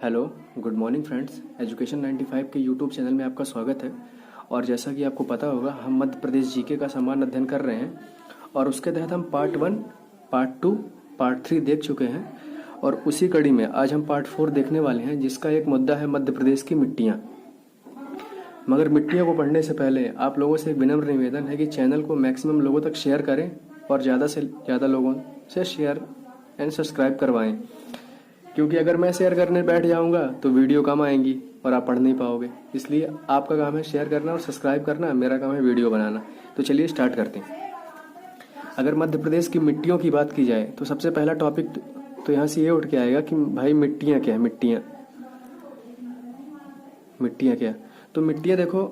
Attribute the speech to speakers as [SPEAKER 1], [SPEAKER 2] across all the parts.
[SPEAKER 1] Hello, good morning friends. Education 95 के YouTube channel में आपका स्वागत है। और जैसा कि आपको पता होगा, हम मध्य प्रदेश जीके का सामान्य अध्ययन कर रहे हैं और उसके तहत हम पार्ट 1, पार्ट 2, पार्ट 3 देख चुके हैं और उसी कड़ी में आज हम पार्ट 4 देखने वाले हैं, जिसका एक मुद्दा है मध्य प्रदेश की मिट्टियाँ। मगर मिट्टियों को पढ़ने से पहले आप लोगों से एक विनम्र निवेदन है कि चैनल को मैक्सिमम लोगों तक शेयर करें और ज़्यादा से ज़्यादा लोगों से शेयर एंड सब्सक्राइब करवाएं, क्योंकि अगर मैं शेयर करने बैठ जाऊंगा तो वीडियो कम आएंगी और आप पढ़ नहीं पाओगे। इसलिए आपका काम है शेयर करना और सब्सक्राइब करना, मेरा काम है वीडियो बनाना। तो चलिए स्टार्ट करते हैं। अगर मध्य प्रदेश की मिट्टियों की बात की जाए तो सबसे पहला टॉपिक तो यहाँ से ये उठ के आएगा कि भाई मिट्टियाँ क्या है। मिट्टियाँ क्या? तो मिट्टियाँ देखो,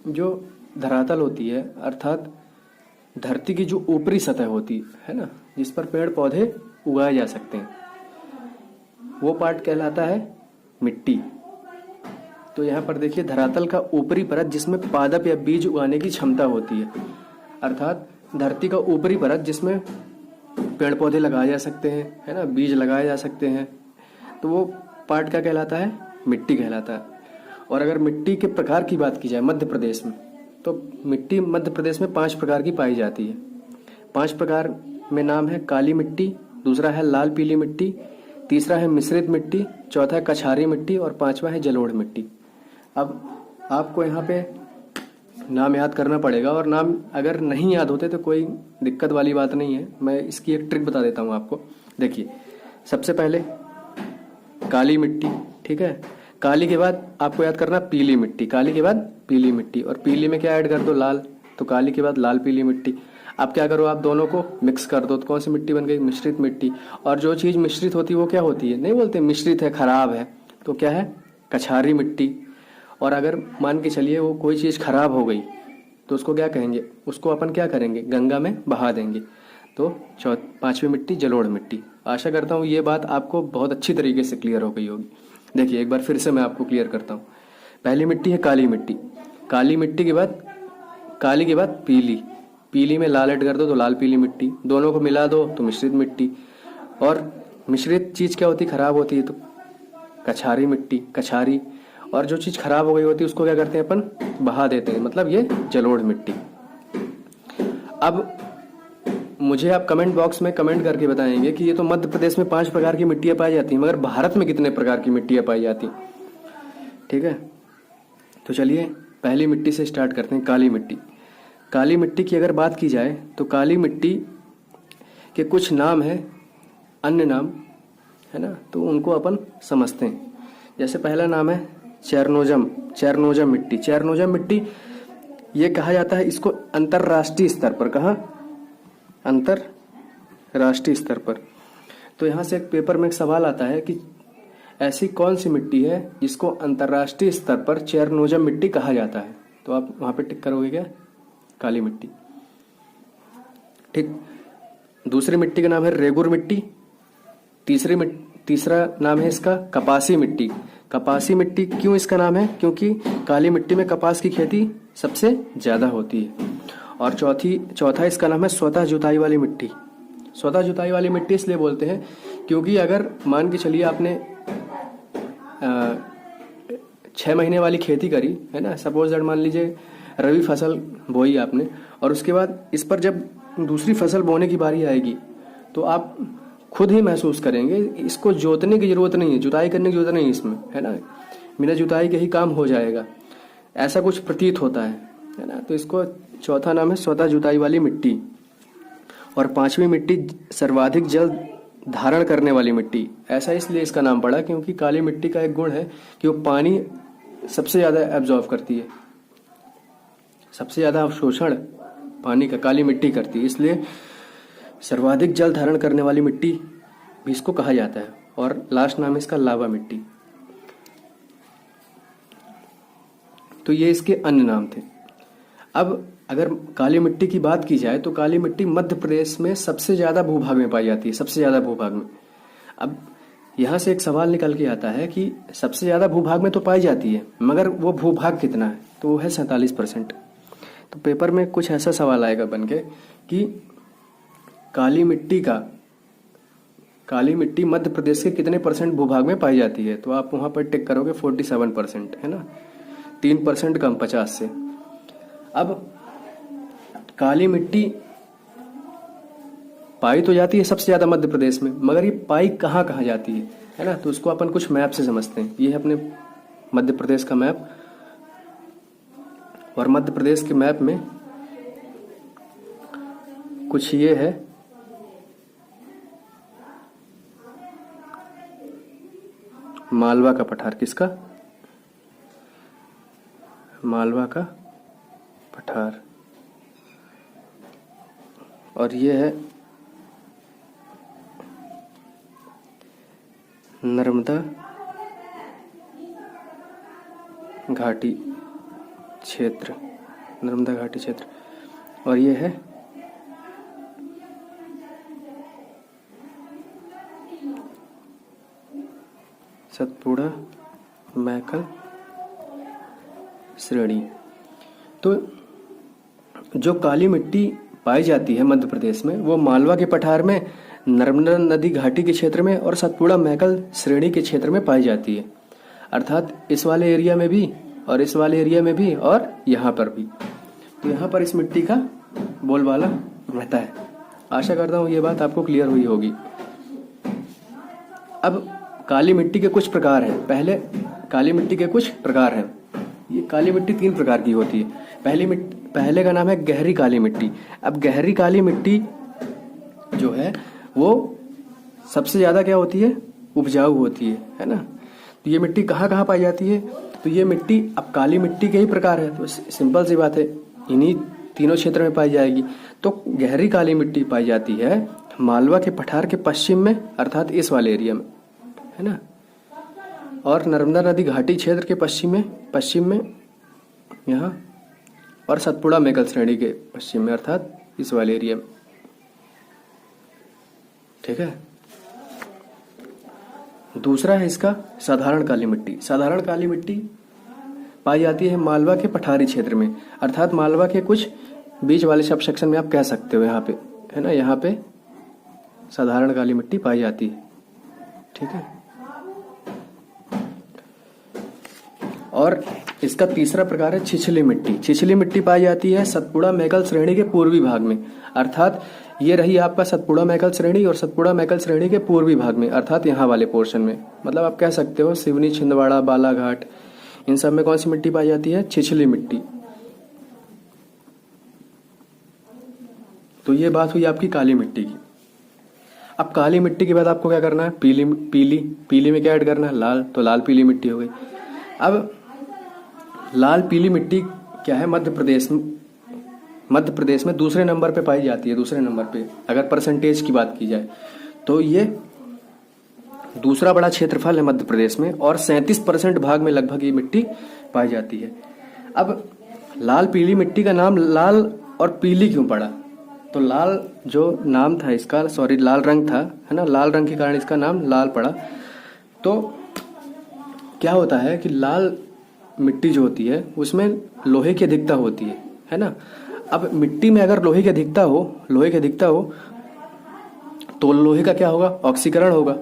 [SPEAKER 1] जो धरातल होती है अर्थात धरती की जो ऊपरी सतह होती है ना, जिस पर पेड़ पौधे उगाए जा सकते हैं, वो पार्ट कहलाता है मिट्टी। तो यहाँ पर देखिए, धरातल का ऊपरी परत जिसमें पादप या बीज उगाने की क्षमता होती है, अर्थात धरती का ऊपरी परत जिसमें पेड़ पौधे लगाए जा सकते हैं, है ना, बीज लगाए जा सकते हैं, तो वो पार्ट क्या कहलाता है? मिट्टी कहलाता है। और अगर मिट्टी के प्रकार की बात की जाए मध्य प्रदेश में, तो मिट्टी मध्य प्रदेश में 5 प्रकार की पाई जाती है। 5 प्रकार में नाम है काली मिट्टी, दूसरा है लाल पीली मिट्टी, तीसरा है मिश्रित मिट्टी, चौथा है कछारी मिट्टी और 5वां है जलोढ़ मिट्टी। अब आपको यहाँ पे नाम याद करना पड़ेगा और नाम अगर नहीं याद होते तो कोई दिक्कत वाली बात नहीं है। मैं इसकी एक ट्रिक बता देता हूँ आपको। देखिए, सबसे पहले काली मिट्टी, ठीक है। काली के बाद आपको याद करना पीली मिट्टी, काली के बाद पीली मिट्टी, और पीली में क्या ऐड कर दो? लाल। तो काली के बाद लाल पीली मिट्टी। अब क्या करो, आप दोनों को मिक्स कर दो, तो कौन सी मिट्टी बन गई? मिश्रित मिट्टी। और जो चीज मिश्रित होती है वो क्या होती है? नहीं बोलते मिश्रित है, खराब है, तो क्या है? कछारी मिट्टी। और अगर मान के चलिए वो कोई चीज खराब हो गई तो उसको क्या कहेंगे? उसको अपन क्या करेंगे? गंगा में बहा देंगे। तो 5वीं मिट्टी जलोढ़ मिट्टी। आशा करता हूँ ये बात आपको बहुत अच्छी तरीके से क्लियर हो गई होगी। देखिए, एक बार फिर से मैं आपको क्लियर करता हूँ। पहली मिट्टी है काली मिट्टी। काली मिट्टी के बाद, काली के बाद पीली, पीली में लाल ऐड कर दो तो लाल पीली मिट्टी, दोनों को मिला दो तो मिश्रित मिट्टी। और मिश्रित चीज क्या होती? खराब होती है, तो कछारी मिट्टी, कछारी। और जो चीज खराब हो गई होती है उसको क्या करते हैं? अपन बहा देते हैं, मतलब ये जलोढ़ मिट्टी। अब मुझे आप कमेंट बॉक्स में कमेंट करके बताएंगे कि ये तो मध्य प्रदेश में 5 प्रकार की मिट्टियां पाई जाती हैं, मगर भारत में कितने प्रकार की मिट्टियां पाई जाती? ठीक है, तो चलिए पहली मिट्टी से स्टार्ट करते हैं, काली मिट्टी। काली मिट्टी की अगर बात की जाए तो काली मिट्टी के कुछ नाम है, अन्य नाम है ना, तो उनको अपन समझते हैं। जैसे पहला नाम है चेरनोजम मिट्टी। चेरनोजम मिट्टी ये कहा जाता है, इसको अंतरराष्ट्रीय स्तर पर, कहा? अंतरराष्ट्रीय स्तर पर। तो यहाँ से एक पेपर में एक सवाल आता है कि ऐसी कौन सी मिट्टी है जिसको अंतरराष्ट्रीय स्तर पर चेरनोजम मिट्टी कहा जाता है? तो आप वहां पे टिक करोगे क्या? काली मिट्टी। ठीक। दूसरी मिट्टी का नाम है रेगुर मिट्टी। तीसरा नाम है इसका कपासी मिट्टी। कपासी मिट्टी क्यों इसका नाम है? क्योंकि काली मिट्टी में कपास की खेती सबसे ज्यादा होती है। और चौथा इसका नाम है स्वतः जुताई वाली मिट्टी। स्वतः जुताई वाली मिट्टी इसलिए बोलते हैं क्योंकि अगर मान के चलिए आपने 6 महीने वाली खेती करी है ना, सपोज दैट मान लीजिए रबी फसल बोई आपने, और उसके बाद इस पर जब दूसरी फसल बोने की बारी आएगी तो आप खुद ही महसूस करेंगे इसको जोतने की जरूरत नहीं है, जुताई करने की जरूरत नहीं है इसमें, है ना, बिना जुताई के ही काम हो जाएगा, ऐसा कुछ प्रतीत होता है ना। तो इसको चौथा नाम है स्वतः जुताई वाली मिट्टी। और 5वीं मिट्टी सर्वाधिक जल धारण करने वाली मिट्टी। ऐसा इसलिए इसका नाम पड़ा क्योंकि काली मिट्टी का एक गुण है कि वो पानी सबसे ज्यादा एब्जॉर्ब करती है, सबसे ज्यादा अवशोषण पानी का काली मिट्टी करती है, इसलिए सर्वाधिक जल धारण करने वाली मिट्टी भी इसको कहा जाता है। और लास्ट नाम है इसका लावा मिट्टी। तो ये इसके अन्य नाम थे। अब अगर काली मिट्टी की बात की जाए तो काली मिट्टी मध्य प्रदेश में सबसे ज्यादा भूभाग में पाई जाती है, सबसे ज्यादा भूभाग में। अब यहां से एक सवाल निकल के आता है कि सबसे ज्यादा भूभाग में तो पाई जाती है, मगर वो भूभाग कितना है? तो वो है 47%। तो पेपर में कुछ ऐसा सवाल आएगा बनके कि काली मिट्टी का काली मिट्टी मध्य प्रदेश के कितने % भूभाग में पाई जाती है? तो आप वहां पर टिक करोगे 47%, है ना, 3% कम 50 से। अब काली मिट्टी पाई तो जाती है सबसे ज्यादा मध्य प्रदेश में, मगर ये पाई कहाँ कहाँ जाती है ना, तो उसको अपन कुछ मैप से समझते हैं। ये है अपने मध्य प्रदेश का मैप, और मध्य प्रदेश के मैप में कुछ ये है, मालवा का पठार। किसका? मालवा का पठार। और ये है नर्मदा घाटी क्षेत्र, नर्मदा घाटी क्षेत्र। और ये है सतपुड़ा मैकल श्रेणी। तो जो काली मिट्टी पाई जाती है मध्य प्रदेश में, वो मालवा के पठार में, नर्मदा नदी घाटी के क्षेत्र में और सतपुड़ा मैकल श्रेणी के क्षेत्र में पाई जाती है। अर्थात इस वाले एरिया में भी और इस वाले एरिया में भी और यहाँ पर भी। तो यहाँ पर इस मिट्टी का बोलबाला रहता है। आशा करता हूँ ये बात आपको क्लियर हुई होगी। अब काली मिट्टी के कुछ प्रकार हैं। पहले काली मिट्टी के कुछ प्रकार हैं। ये काली मिट्टी 3 प्रकार की होती है। पहले का नाम है गहरी काली मिट्टी। अब गहरी काली मिट्टी जो है वो सबसे ज्यादा क्या होती है? उपजाऊ होती है ना। तो ये मिट्टी कहाँ कहाँ पाई जाती है? तो ये मिट्टी, अब काली मिट्टी के ही प्रकार है, तो सिंपल सी बात है, इन्हीं तीनों क्षेत्र में पाई जाएगी। तो गहरी काली मिट्टी पाई जाती है मालवा के पठार के पश्चिम में, अर्थात इस वाले एरिया में, है ना, और नर्मदा नदी घाटी क्षेत्र के पश्चिम में यहाँ, और सतपुड़ा मैकल श्रेणी के पश्चिम में, अर्थात इस वाले एरिया में। ठीक है। दूसरा है इसका साधारण काली मिट्टी। साधारण काली मिट्टी पाई जाती है मालवा के पठारी क्षेत्र में, अर्थात मालवा के कुछ बीच वाले सब सेक्शन में आप कह सकते हो, यहाँ पे, है ना, यहाँ पे साधारण काली मिट्टी पाई जाती है। ठीक है। और इसका तीसरा प्रकार है छिछली मिट्टी। छिछली मिट्टी पाई जाती है सतपुड़ा मैकल श्रेणी के पूर्वी भाग में, अर्थात ये रही आपका सतपुड़ा मैकल श्रेणी, और सतपुड़ा मैकल श्रेणी के पूर्वी भाग में, अर्थात यहाँ वाले पोर्शन में। मतलब आप कह सकते हो सिवनी, छिंदवाड़ा, बालाघाट, इन सब में कौन सी मिट्टी पाई जाती है? छिछली मिट्टी। तो ये बात हुई आपकी काली मिट्टी की। अब काली मिट्टी के बाद आपको क्या करना है? पीली में क्या ऐड करना है? लाल। तो लाल पीली मिट्टी हो गई। अब लाल पीली मिट्टी क्या है? मध्य प्रदेश में दूसरे नंबर पे पाई जाती है। दूसरे नंबर पे अगर परसेंटेज की बात की जाए तो ये दूसरा बड़ा क्षेत्रफल है मध्य प्रदेश में, और 37% भाग में लगभग ये मिट्टी पाई जाती है। अब लाल पीली मिट्टी का नाम लाल और पीली क्यों पड़ा? तो लाल जो नाम था इसका, लाल रंग था, है ना, लाल रंग के कारण इसका नाम लाल पड़ा। तो क्या होता है कि लाल मिट्टी जो होती है उसमें लोहे की अधिकता होती है ना। अब मिट्टी में अगर लोहे की अधिकता हो तो लोहे का क्या होगा? ऑक्सीकरण होगा,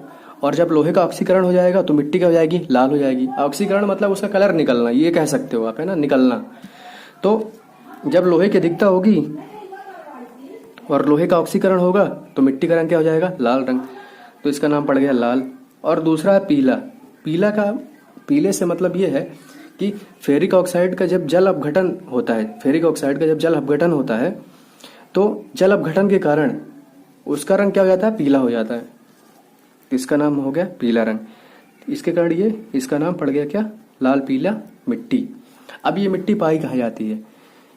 [SPEAKER 1] और जब लोहे का ऑक्सीकरण हो जाएगा तो मिट्टी क्या हो जाएगी? लाल हो जाएगी। ऑक्सीकरण मतलब उसका कलर निकलना, ये कह सकते हो आप, है ना, निकलना। तो जब लोहे की अधिकता होगी और लोहे का ऑक्सीकरण होगा तो मिट्टी का रंग क्या हो जाएगा? लाल रंग। तो इसका नाम पड़ गया लाल। और दूसरा है पीला। पीले से मतलब ये है कि फेरिक ऑक्साइड का जब जल अपघटन होता है तो जल अपघटन के कारण उसका रंग क्या हो जाता है? पीला हो जाता है। इसका नाम हो गया पीला रंग। इसके कारण इसका नाम पड़ गया क्या? लाल पीला मिट्टी। अब ये मिट्टी पाई कहाँ जाती है?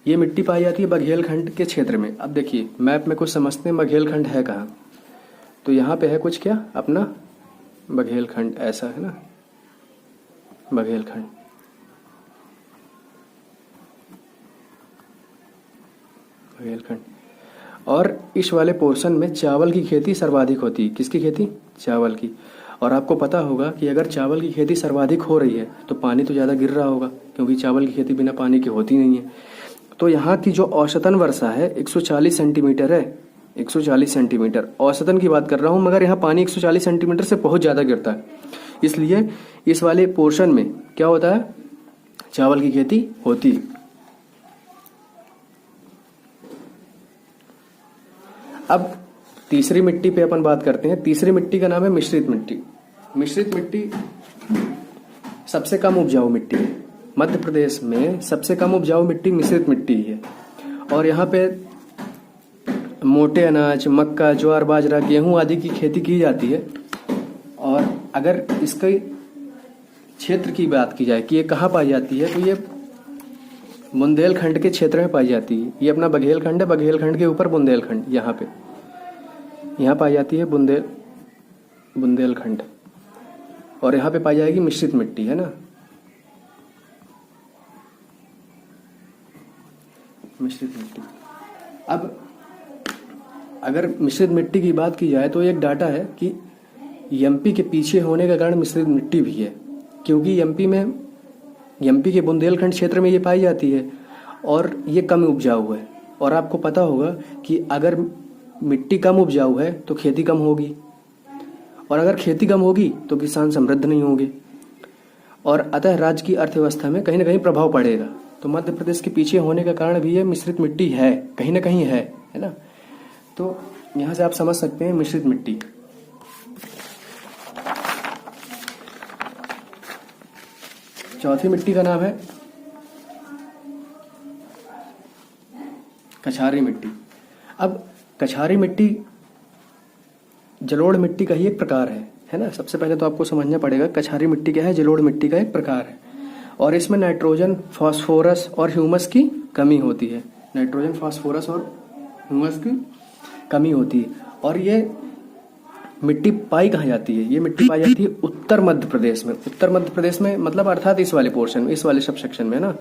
[SPEAKER 1] ये मिट्टी पाई जाती है बघेलखंड के क्षेत्र में। अब देखिए मैप में कुछ समझते हैं बघेलखंड है कहाँ। तो यहाँ पे है कुछ क्या? अपना बघेलखंड, ऐसा है ना, बघेलखंड। और इस वाले पोर्शन में चावल की खेती सर्वाधिक होती है। किसकी खेती? चावल की। और आपको पता होगा कि अगर चावल की खेती सर्वाधिक हो रही है तो पानी तो ज़्यादा गिर रहा होगा, क्योंकि चावल की खेती बिना पानी के होती नहीं है। तो यहाँ की जो औसतन वर्षा है 140 सेंटीमीटर है। 140 सेंटीमीटर औसतन की बात कर रहा हूं, मगर यहाँ पानी 140 सेंटीमीटर से बहुत ज़्यादा गिरता है, इसलिए इस वाले पोर्शन में क्या होता है, चावल की खेती होती है। अब तीसरी मिट्टी पे अपन बात करते हैं। तीसरी मिट्टी का नाम है मिश्रित मिट्टी। मिश्रित मिट्टी सबसे कम उपजाऊ मिट्टी है। मध्य प्रदेश में सबसे कम उपजाऊ मिट्टी मिश्रित मिट्टी है, और यहाँ पे मोटे अनाज, मक्का, ज्वार, बाजरा, गेहूं आदि की खेती की जाती है। और अगर इसके क्षेत्र की बात की जाए कि ये कहाँ पाई जाती है, तो ये बुंदेलखंड के क्षेत्र में पाई जाती है। ये अपना बघेलखंड है, बघेलखंड के ऊपर बुंदेलखंड, यहाँ पाई जाती है बुंदेलखंड, और यहाँ पे पाई जाएगी मिश्रित मिट्टी, है ना, मिश्रित मिट्टी। अब अगर मिश्रित मिट्टी की बात की जाए तो एक डाटा है कि एमपी के पीछे होने का कारण मिश्रित मिट्टी भी है, क्योंकि एमपी के बुंदेलखंड क्षेत्र में ये पाई जाती है और ये कम उपजाऊ है। और आपको पता होगा कि अगर मिट्टी कम उपजाऊ है तो खेती कम होगी, और अगर खेती कम होगी तो किसान समृद्ध नहीं होंगे, और अतः राज्य की अर्थव्यवस्था में कहीं ना कहीं प्रभाव पड़ेगा। तो मध्य प्रदेश के पीछे होने का कारण भी ये मिश्रित मिट्टी है, कहीं ना कहीं है ना। तो यहां से आप समझ सकते हैं मिश्रित मिट्टी। चौथी मिट्टी का नाम है कछारी मिट्टी। अब कछारी मिट्टी जलोढ़ मिट्टी का ही एक प्रकार है ना। सबसे पहले तो आपको समझना पड़ेगा कछारी मिट्टी क्या है। जलोढ़ मिट्टी का एक प्रकार है, और इसमें नाइट्रोजन, फास्फोरस और ह्यूमस की कमी होती है। नाइट्रोजन, फास्फोरस और ह्यूमस की कमी होती है। और ये मिट्टी पाई कहाँ जाती है? ये मिट्टी पाई जाती है उत्तर मध्य प्रदेश में। उत्तर मध्य प्रदेश में मतलब अर्थात इस वाले पोर्शन में, इस वाले सब सेक्शन में ना,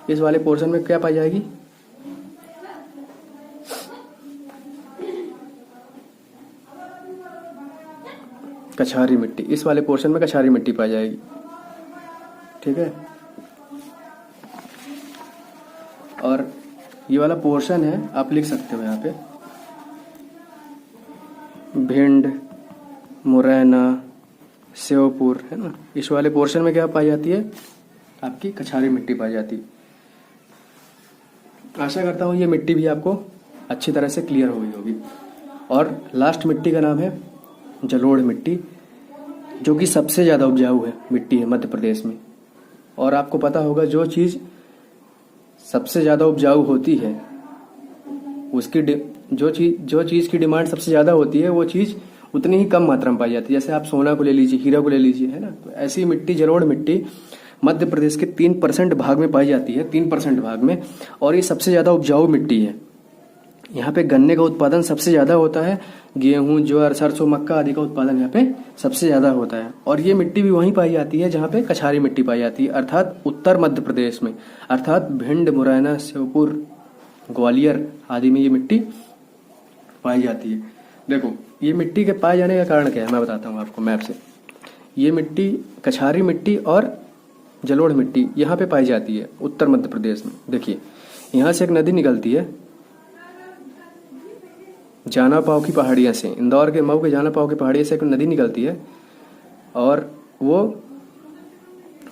[SPEAKER 1] इस वाले पोर्शन में क्या पाई जाएगी? कछारी मिट्टी। इस वाले पोर्शन में कछारी मिट्टी पाई जाएगी, ठीक है। और ये वाला पोर्शन है, आप लिख सकते हो यहाँ पे भिंड, मुरैना, श्योपुर, है ना। इस वाले पोर्शन में क्या पाई जाती है? आपकी कछारी मिट्टी पाई जाती है। आशा करता हूँ ये मिट्टी भी आपको अच्छी तरह से क्लियर हो गई होगी। और लास्ट मिट्टी का नाम है जलोढ़ मिट्टी, जो कि सबसे ज़्यादा उपजाऊ है मिट्टी है मध्य प्रदेश में। और आपको पता होगा जो चीज़ सबसे ज़्यादा उपजाऊ होती है उसकी जो चीज़ की डिमांड सबसे ज़्यादा होती है वो चीज़ उतनी ही कम मात्रा में पाई जाती है। जैसे आप सोना को ले लीजिए, हीरा को ले लीजिए, है ना। तो ऐसी मिट्टी, जलोढ़ मिट्टी मध्य प्रदेश के 3% भाग में पाई जाती है, 3% भाग में, और ये सबसे ज़्यादा उपजाऊ मिट्टी है। यहाँ पे गन्ने का उत्पादन सबसे ज़्यादा होता है, गेहूं, ज्वार, सरसों, मक्का आदि का उत्पादन यहाँ पे सबसे ज़्यादा होता है। और ये मिट्टी भी वहीं पाई जाती है जहाँ पे कछारी मिट्टी पाई जाती है, अर्थात उत्तर मध्य प्रदेश में, अर्थात भिंड, मुरैना, श्योपुर, ग्वालियर आदि में ये मिट्टी पाई जाती है। देखो ये मिट्टी के पाए जाने का कारण क्या है, मैं बताता हूँ आपको मैप से। ये मिट्टी, कछारी मिट्टी और जलोढ़ मिट्टी यहाँ पे पाई जाती है उत्तर मध्य प्रदेश में। देखिए यहाँ से एक नदी निकलती है जाना पाव की पहाड़ियाँ से, इंदौर के मऊ के जाना पाव की पहाड़ियों से एक नदी निकलती है, और वो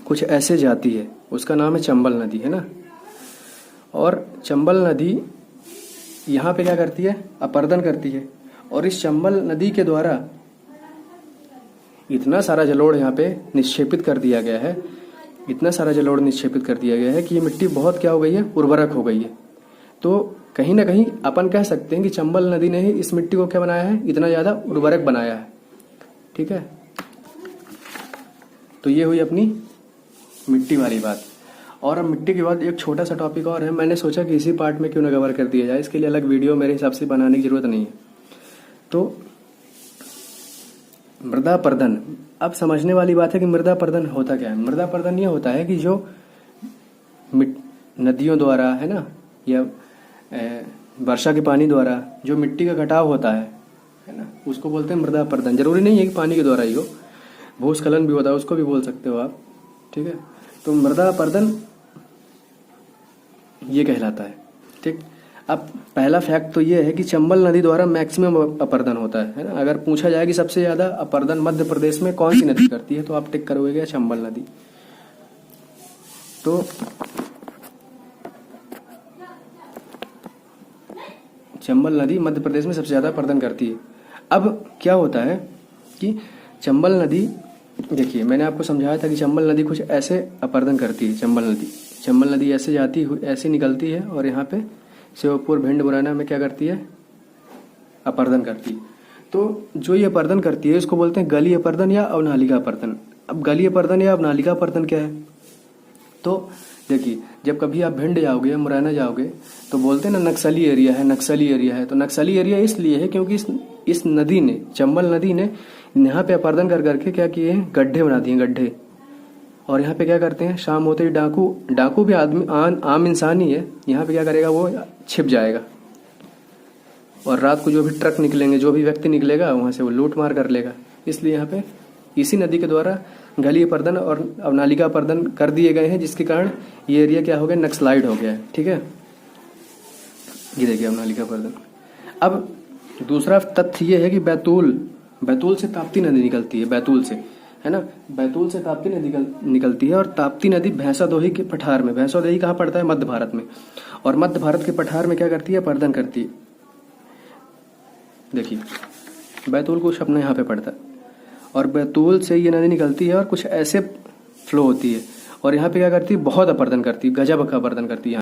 [SPEAKER 1] कुछ ऐसे जाती है, उसका नाम है चंबल नदी, है ना। और चंबल नदी यहाँ पे क्या करती है? अपर्दन करती है। और इस चंबल नदी के द्वारा इतना सारा जलोढ़ यहाँ पे निक्षेपित कर दिया गया है, इतना सारा जलोढ़ निक्षेपित कर दिया गया है कि ये मिट्टी बहुत क्या हो गई है? उर्वरक हो गई है। तो कहीं ना कहीं अपन कह सकते हैं कि चंबल नदी ने ही इस मिट्टी को क्या बनाया है? इतना ज्यादा उर्वरक बनाया है, ठीक है। तो ये हुई अपनी मिट्टी वाली बात। और अब मिट्टी के बाद एक छोटा सा टॉपिक और है, मैंने सोचा कि इसी पार्ट में क्यों ना कवर कर दिया जाए, इसके लिए अलग वीडियो मेरे हिसाब से बनाने की जरूरत नहीं है। तो मृदा पर्दन, अब समझने वाली बात है कि मृदा पर्दन होता क्या है। मृदा पर्दन ये होता है कि जो नदियों द्वारा, है ना, या वर्षा के पानी द्वारा जो मिट्टी का घटाव होता है ना, उसको बोलते हैं मृदा पर्दन। जरूरी नहीं है कि पानी के द्वारा ही हो, भूस्खलन भी होता है, उसको भी बोल सकते हो आप, ठीक है। तो मृदा पर्दन ये कहलाता है, ठीक। अब पहला फैक्ट तो ये है कि चंबल नदी द्वारा मैक्सिमम अपर्दन होता है ना। अगर पूछा जाए कि सबसे ज्यादा अपर्दन मध्य प्रदेश में कौन सी नदी करती है, तो आप टिक करोगे चंबल नदी। तो चंबल नदी मध्य प्रदेश में सबसे ज्यादा अपर्दन करती है। अब क्या होता है कि चंबल नदी, देखिए मैंने आपको समझाया था कि चंबल नदी कुछ ऐसे अपर्दन करती है। चंबल नदी ऐसे ऐसे निकलती है और यहाँ पे श्योपुर भिंड मुरैना में क्या करती है, अपर्दन करती है। तो जो ये अपर्दन करती है इसको बोलते हैं गली अपर्दन या अवनालिका अपर्दन। अब गली अपर्दन या अवनालिका अपर्दन क्या है, तो देखिए जब कभी आप भिंड जाओगे, मुरैना जाओगे, तो बोलते हैं ना नक्सली एरिया है, नक्सली एरिया है। तो नक्सली एरिया इसलिए है क्योंकि इस नदी ने, चंबल नदी ने यहाँ पे अपर्दन कर करके क्या किए हैं, गड्ढे बना दिए, गड्ढे। और यहाँ पे क्या करते हैं, शाम होते ही डाकू भी आदमी आम इंसान ही है, यहाँ पे क्या करेगा, वो छिप जाएगा और रात को जो भी ट्रक निकलेंगे, जो भी व्यक्ति निकलेगा वहां से वो लूट मार कर लेगा। इसलिए यहाँ पे इसी नदी के द्वारा गली अपर्दन और अवनालिका अपर्दन कर दिए गए हैं, जिसके कारण ये एरिया क्या हो गया, नक्सलाइड हो गया है। ठीक है, ये देखिए अवनालिका अपर्दन। अब दूसरा तथ्य ये है कि बैतूल से ताप्ती नदी निकलती है, बैतूल से, है ना, बैतूल से ताप्ती नदी निकलती है। और ताप्ती नदी भैंसादोही के पठार में, भैंसादोही कहाँ पड़ता है, मध्य भारत में, और मध्य भारत के पठार में क्या करती है, अपर्दन करती है। देखिए बैतूल कुछ अपने यहाँ पे पड़ता है और बैतूल से ये नदी निकलती है और कुछ ऐसे फ्लो होती है और यहाँ पे क्या करती है, बहुत अपर्दन करती है, गजब का अपर्दन करती है।